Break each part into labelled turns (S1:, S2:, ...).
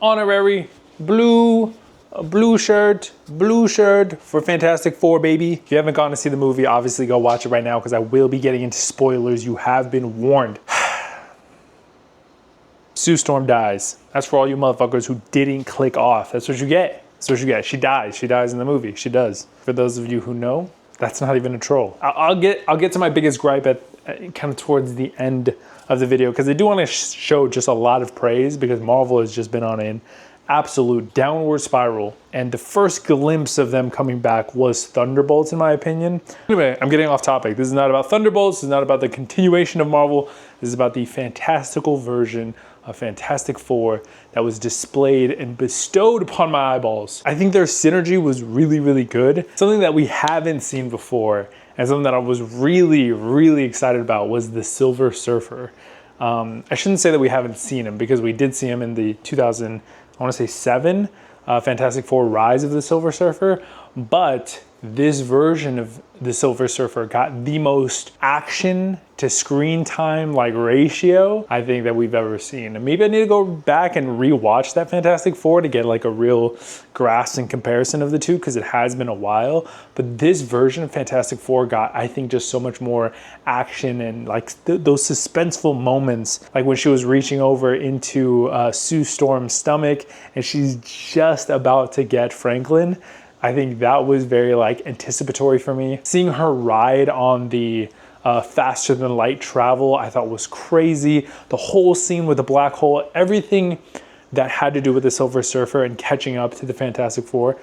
S1: honorary blue shirt for Fantastic Four, baby. If you haven't gone to see the movie, obviously go watch it right now because I will be getting into spoilers. You have been warned. Sue Storm dies. That's for all you motherfuckers who didn't click off. That's what you get. That's what you get. She dies. She dies in the movie. She does. For those of you who know, that's not even a troll. I'll get to my biggest gripe at kind of towards the end of the video because I do want to show just a lot of praise because Marvel has just been on an absolute downward spiral, and the first glimpse of them coming back was Thunderbolts, in my opinion. Anyway, I'm getting off topic. This is not about Thunderbolts. This is not about the continuation of Marvel. This is about the fantastical version of Fantastic Four that was displayed and bestowed upon my eyeballs. I think their synergy was really, really good. Something that we haven't seen before, and something that I was really, really excited about was the Silver Surfer. I shouldn't say that we haven't seen him because we did see him in the 2007 Fantastic Four Rise of the Silver Surfer, but this version of the Silver Surfer got the most action to screen time ratio I think that we've ever seen. And maybe I need to go back and rewatch that Fantastic Four to get a real grasp and comparison of the two because it has been a while. But this version of Fantastic Four got, I think, just so much more action and those suspenseful moments, like when she was reaching over into Sue Storm's stomach and she's just about to get Franklin. I think that was very anticipatory for me. Seeing her ride on the faster than light travel, I thought was crazy. The whole scene with the black hole, everything that had to do with the Silver Surfer and catching up to the Fantastic Four,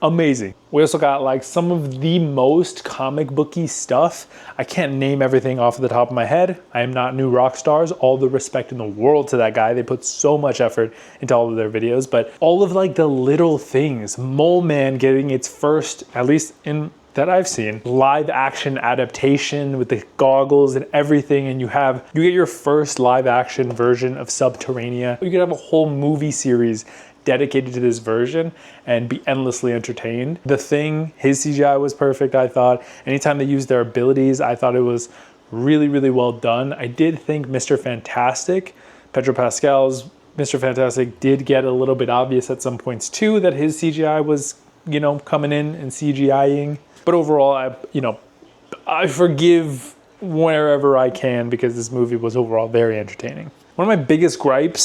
S1: amazing. We also got some of the most comic booky stuff. I can't name everything off the top of my head. I am not New Rockstars. All the respect in the world to that guy. They put so much effort into all of their videos, but all of the little things. Mole Man getting its first, at least in that I've seen, live action adaptation with the goggles and everything, and you get your first live action version of Subterranea. You could have a whole movie series dedicated to this version and be endlessly entertained. The Thing, his CGI was perfect, I thought. Anytime they used their abilities, I thought it was really, really well done. I did think Mr. Fantastic, Pedro Pascal's Mr. Fantastic, did get a little bit obvious at some points too, that his CGI was, coming in and CGIing. But overall, I forgive wherever I can because this movie was overall very entertaining. One of my biggest gripe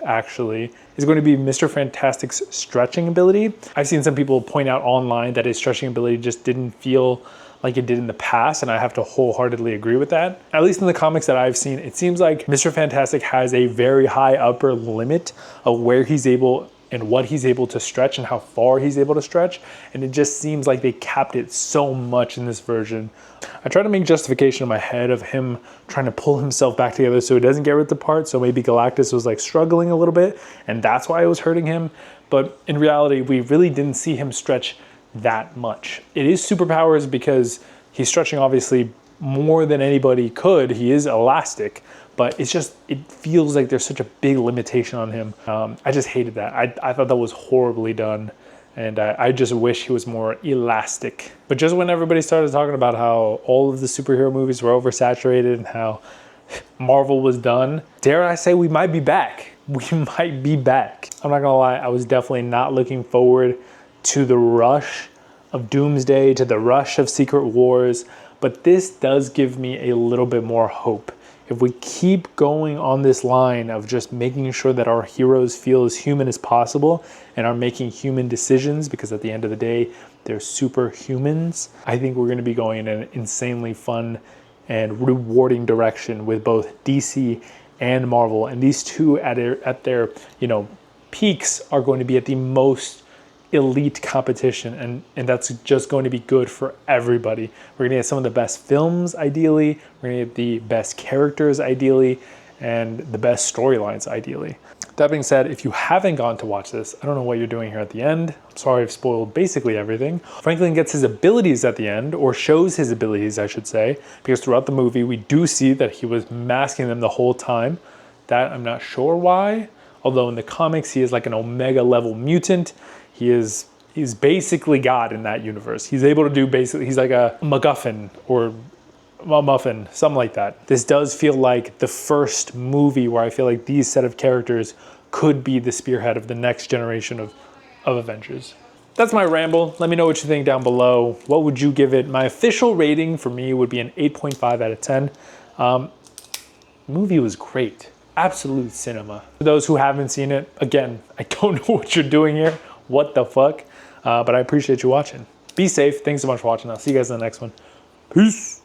S1: actually, is going to be Mr. Fantastic's stretching ability. I've seen some people point out online that his stretching ability just didn't feel like it did in the past, and I have to wholeheartedly agree with that. At least in the comics that I've seen, it seems like Mr. Fantastic has a very high upper limit of where he's able and what he's able to stretch and how far he's able to stretch. And it just seems like they capped it so much in this version. I try to make justification in my head of him trying to pull himself back together so he doesn't get ripped apart. So maybe Galactus was struggling a little bit and that's why it was hurting him. But in reality, we really didn't see him stretch that much. It is superpowers because he's stretching obviously more than anybody could. He is elastic. But it feels like there's such a big limitation on him. I just hated that. I thought that was horribly done. And I just wish he was more elastic. But just when everybody started talking about how all of the superhero movies were oversaturated and how Marvel was done, dare I say we might be back. We might be back. I'm not gonna lie, I was definitely not looking forward to the rush of Doomsday, to the rush of Secret Wars. But this does give me a little bit more hope. If we keep going on this line of just making sure that our heroes feel as human as possible and are making human decisions, because at the end of the day, they're superhumans, I think we're going to be going in an insanely fun and rewarding direction with both DC and Marvel. And these two at their peaks are going to be at the most elite competition, and that's just going to be good for everybody. We're gonna get some of the best films ideally, we're gonna get the best characters ideally, and the best storylines ideally. That being said, if you haven't gone to watch this, I don't know what you're doing here at the end. I'm sorry I've spoiled basically everything. Franklin gets his abilities at the end, or shows his abilities I should say, because throughout the movie we do see that he was masking them the whole time. That I'm not sure why, although in the comics he is like an Omega level mutant. He's basically God in that universe. He's able to do he's like a MacGuffin or a muffin, something like that. This does feel like the first movie where I feel like these set of characters could be the spearhead of the next generation of Avengers. That's my ramble. Let me know what you think down below. What would you give it? My official rating for me would be an 8.5 out of 10. Movie was great. Absolute cinema. For those who haven't seen it, again, I don't know what you're doing here. What the fuck? But I appreciate you watching. Be safe. Thanks so much for watching. I'll see you guys in the next one. Peace.